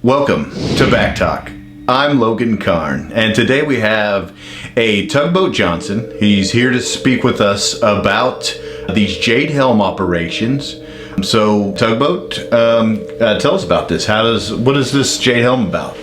Welcome to Back Talk. I'm Logan Carn, and today we have a Tugboat Johnson. He's here to speak with us about these Jade Helm operations. So, Tugboat, tell us about this. What is this Jade Helm about?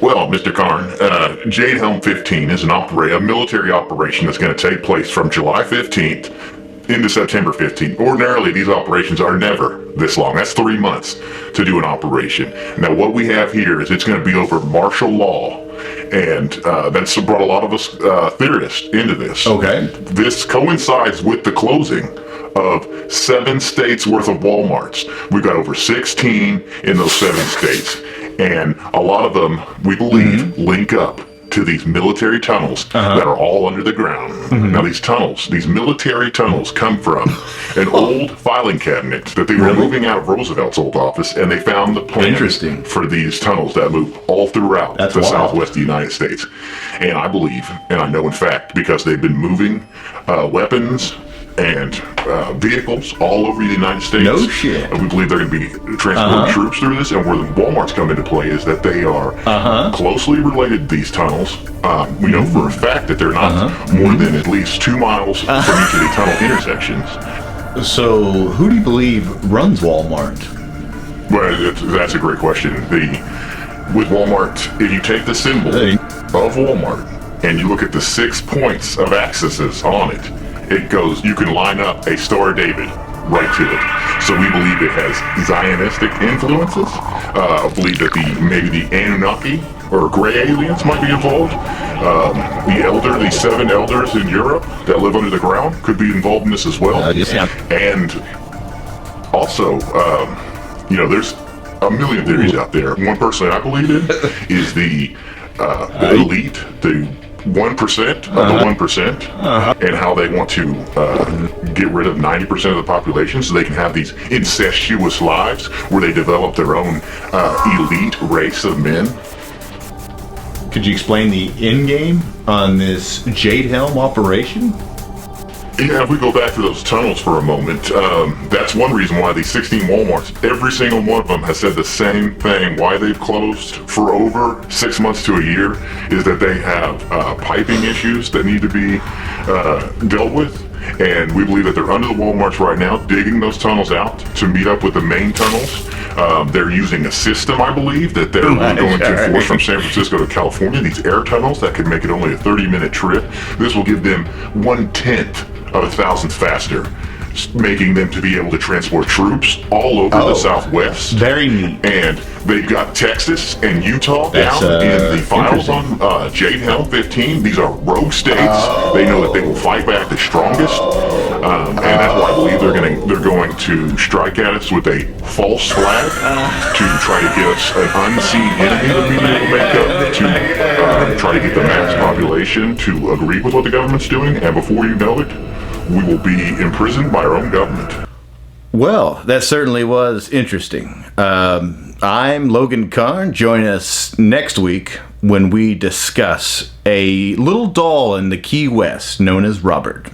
Well, Mr. Carn, Jade Helm 15 is a military operation that's going to take place from July 15th into September 15th. Ordinarily, these operations are never this long. That's 3 months to do an operation. Now, what we have here is it's going to be over martial law, and that's brought a lot of us theorists into this. Okay. This coincides with the closing of 7 states worth of Walmarts. We've got over 16 in those 7 states, and a lot of them, we believe, link up to these military tunnels that are all under the ground. Now, these military tunnels come from an old filing cabinet that they were moving out of Roosevelt's old office, and they found the plan for these tunnels that move all throughout the southwest United States. And I believe, and I know in fact, because they've been moving weapons and vehicles all over the United States. No shit. We believe they're going to be transporting troops through this, and where the Walmarts come into play is that they are closely related to these tunnels. We know for a fact that they're not more than at least 2 miles from each of the tunnel intersections. So, who do you believe runs Walmart? Well, that's a great question. With Walmart, if you take the symbol of Walmart and you look at the 6 points of axes on it, it goes, you can line up a Star of David right to it. So we believe it has Zionistic influences. I believe that maybe the Anunnaki or gray aliens might be involved. The 7 elders in Europe that live under the ground could be involved in this as well. And also, there's a million theories out there. One person I believe in is the elite, the 1% of the 1%, and how they want to get rid of 90% of the population so they can have these incestuous lives where they develop their own elite race of men. Could you explain the end game on this Jade Helm operation? Yeah, if we go back to those tunnels for a moment, that's one reason why these 16 Walmarts, every single one of them has said the same thing. Why they've closed for over 6 months to a year is that they have piping issues that need to be dealt with. And we believe that they're under the Walmarts right now, digging those tunnels out to meet up with the main tunnels. They're using a system, I believe, that they're going to force from San Francisco to California, these air tunnels that could make it only a 30-minute trip. This will give them 1/10 of a thousandth faster, making them to be able to transport troops all over the Southwest. Very neat. And they've got Texas and Utah down in the files on Jade Helm 15. These are rogue states. They know that they will fight back the strongest, and that's why I believe they're going to strike at us with a false flag to try to get us an unseen enemy that we will make up to try to get the mass population to agree with what the government's doing. And before you know it, we will be imprisoned by our own government. Well, that certainly was interesting. I'm Logan Carn. Join us next week when we discuss a little doll in the Key West known as Robert.